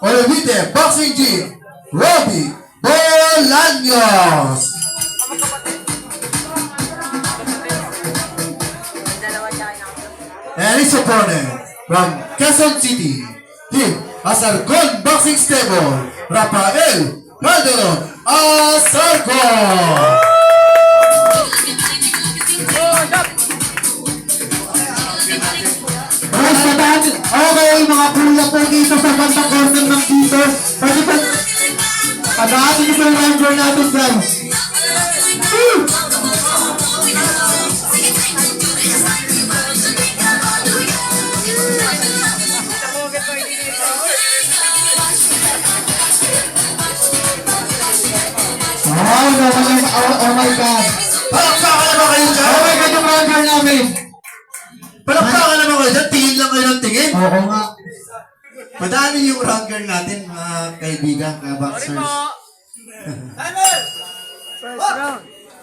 Olivite Boxing Gym, Robbie Bolaños. And his opponent from Quezon City, Team Asarcon Boxing Stable, Rafael Calderon Asarcon. Okay, mga kuya po dito sa banda corner ng dito. Pwede po, pag-aatin niyo po yung number natin, guys. Oh my God. Palakpakan naman kayo dyan. Oh my God, yung number namin. Palakpakan naman kayo dyan. Tingin lang kayo ng tingin. Oo nga. Madami yung ranker natin, mga kaibigan, mga boxers.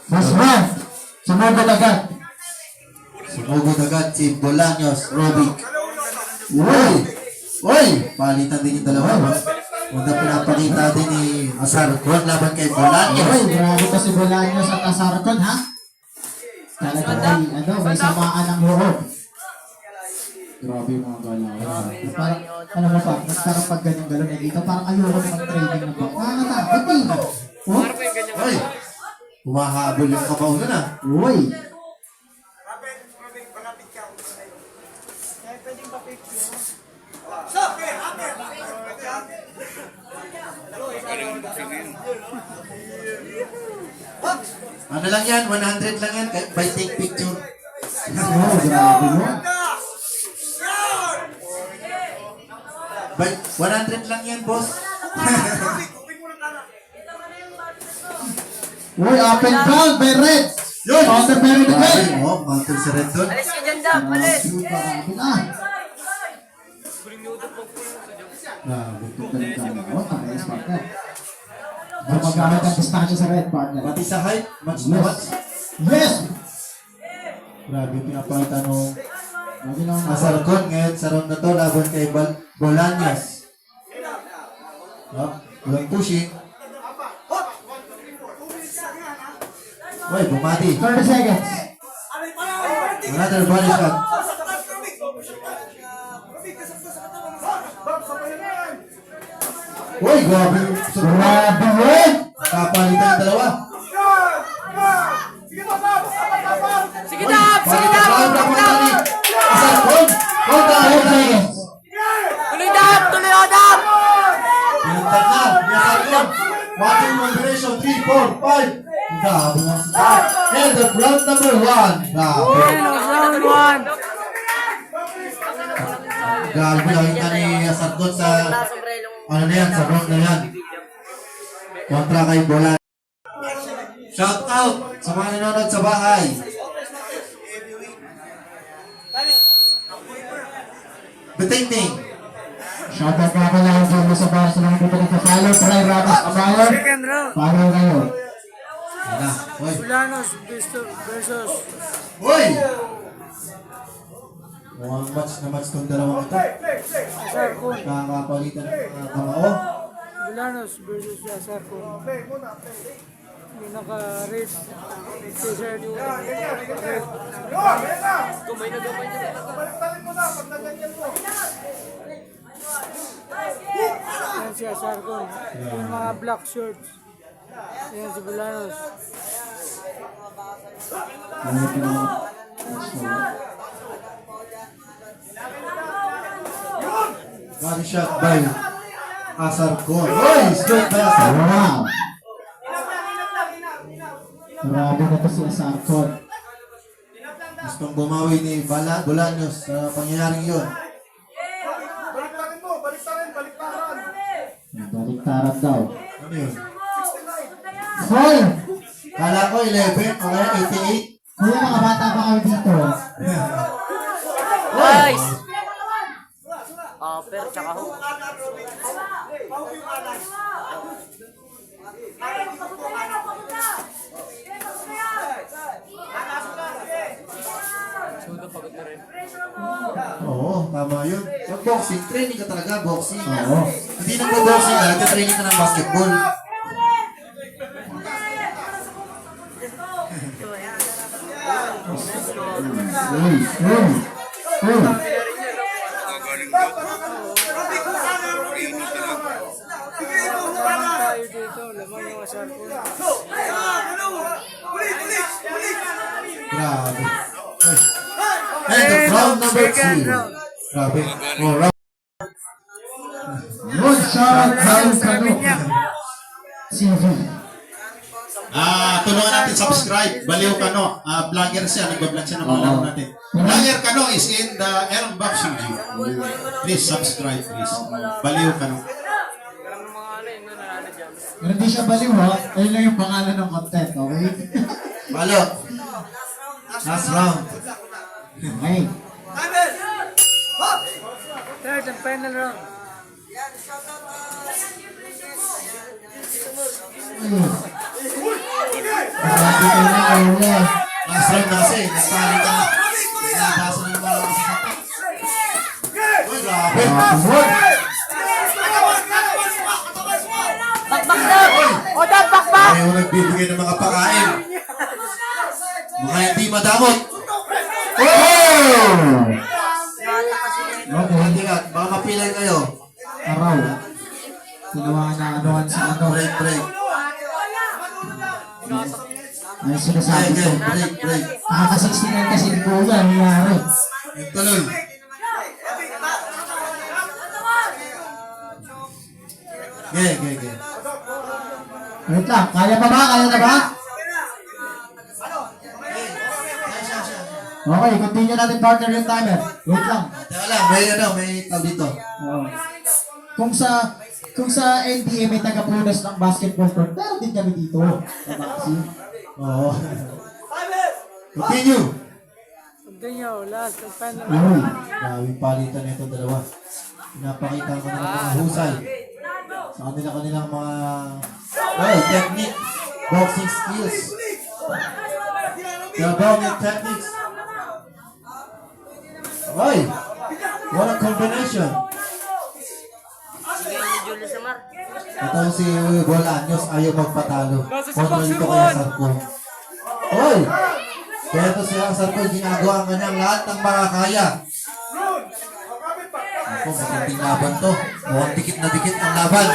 Mas round. Sumugod agad. Sumugod agad si Bolaños, Robbie. Uy! Uy! Palitan din yung dalawa. Una pinapakita din ni Asarcon laban kay Bolaños. Uy, grabe ka si Bolaños at Asarcon, ha? Talaga may samaan ng loob. Grabe yung mga galaw. Parang, ano mo pa, parang pag ganyan galaw na dito, parang ayoko naman training ng bak. Nakakatakot eh. Oh? Uy! Humahabol yung kabaw na na. Uy! Ano lang yan? 100 lang yan by take picture. Oh, grabe yun. By 100 lang yan, boss. Uy, up and down by Red. Yun! Counter very good. Grabe mo, mountain si Red doon. Alis ka dyan, Dap. Alis. Grabe na. Grabe. Oh, tangis partner. Magamit ang distansya sa Red partner. Pati sa height, match na match. Yes! Grabe, pinapakita nung Grabe na ako. Asarcon ngayon sa round na to laban kay Bolaños. Walang pushing. Uy, bumati. 30 seconds. Another body shot. Uy, grabe. Grabe yun! Kapalitan yung dalawa. Sige, Dap. Sige, Dap. Asarcon. Kontra. 10 seconds. Tuloy, Dap. Tuloy, o, Dap. Pinagtag na. Asarcon. Watching combination. 3, 4, 5. Grabe mo. And the round number 1. Grabe. Round one. Grabe nakita ni Asarcon sa ano na yan, sa round na yan. Kontra kay Bolan. Shout out sa mga nanonood sa bahay. Betingting. Shoutout nga pala ang dyan mo sa bahay sa mga dito nagpa-follow. Try Rapas Amayon. Second round. Follow kayo. Wala. Uy. Bolaños versus Uy! Mukhang match tong dalawang ito. Asarcon. Kakapalitan ng mga kamao. Bolaños versus Asarcon. Yung naka-red t-shirt yung red. Gamay na. Yan si Asarcon. Yung mga black shorts. Yan si Bolaños. Body shot by Asarcon. Uy! Straight by Asarcon. Wow! Grabe na to si Asarcon. Gustong bumawi ni Bolaños sa pangyayaring yun. Baliktaran daw. Ano yun? Hoy! Kala ko 11 o kaya 88. Kuya, mga bata pa kayo dito. Nice! Pero tsaka ho. Oo, tama yun. Pag boxing, training ka talaga, boxing. Oo. Hindi nagbo-boxing ka, nagka-training ka ng basketball. Tayo dito, laman yung Asarcon. Grabe. And the round number 2. Grabe. Oh, round. Good shot, Raul Cano. CV. Tulungan natin subscribe. Baliw Kano. Vlogger siya. Nagbablog siya ng mga laro natin. Vlogger Kano is in the Air Boxing Gym. Please subscribe, please. Baliw Kano. Pero hindi siya baliw ha. Ayun lang yung pangalan ng content, okay? Balo. Last round. Okay. Third and final round. Grabe ka na, Ole. Last round na kasi. Nagpali ka na. Naglabasan na naman ako sa sapak. Uy, grabe. Bakbak daw! O daw, bakbak! Ayaw nagbibigay ng mga pakain. Mga hindi madamot. Oh! Okay. Hindi ka. Baka mapilay kayo. Araw. Tinawa na anuhan sa ano. Break, break. Ay, sinasabi ko. Break. Nakaka-69 kasi ni Kuya. Ang nangyari. Yung tuloy. Ge. Wait lang. Kaya pa ba? Kaya na ba? Okay, continue natin partner yung timer. Wait lang. Teka lang, may tao dito. Oo. Kung sa NBA may taga-punas ng basketball court, meron din kami dito. Sa boxing. Oo. Continue. Continue, last and final round. Uy. Grabe palitan nito dalawa. Pinapakita ko na mga husay. Sa kanilang mga technique, boxing skills. They're about their techniques. Oy! What a combination. Ito si Bolaños ayaw magpatalo. Kontra dito kay Asarcon. Oy! Kaya ito si Asarcon ginagawa ang kanyang lahat ng makakaya. Ako, matinding laban to. Mukhang dikit na dikit ang laban.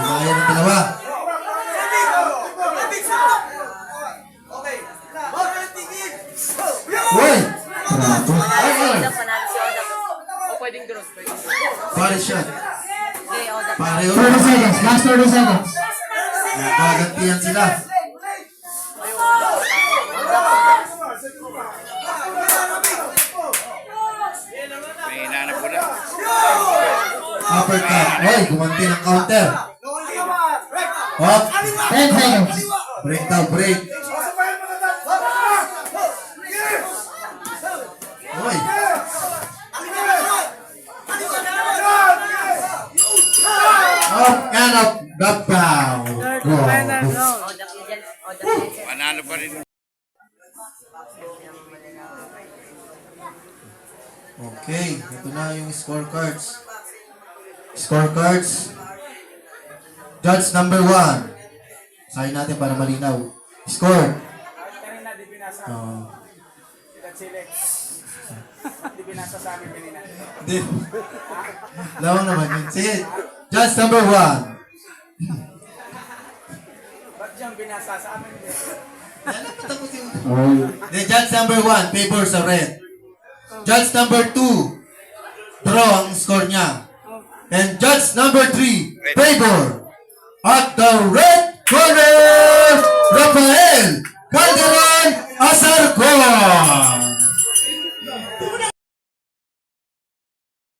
Kaya ng dalawa. Uy! Ay! Pare shot. Pare 30 seconds. Last 30 seconds. Nagagantihan sila. Uppercut. Uy, gumanti ng counter. Hop. 10 seconds. Break daw, break. Uy. Up and up the bow. Third and final round. Manalo pa rin. Okay, ito na yung scorecards. Scorecards. Judge number 1. Sahin natin para malinaw. Score. Oh. Hindi. Lawang naman yun. Sige. Judge number 1. Ba't dyan binasa sa amin? The judge number 1, favor sa red. Judge number 2, draw ang score niya.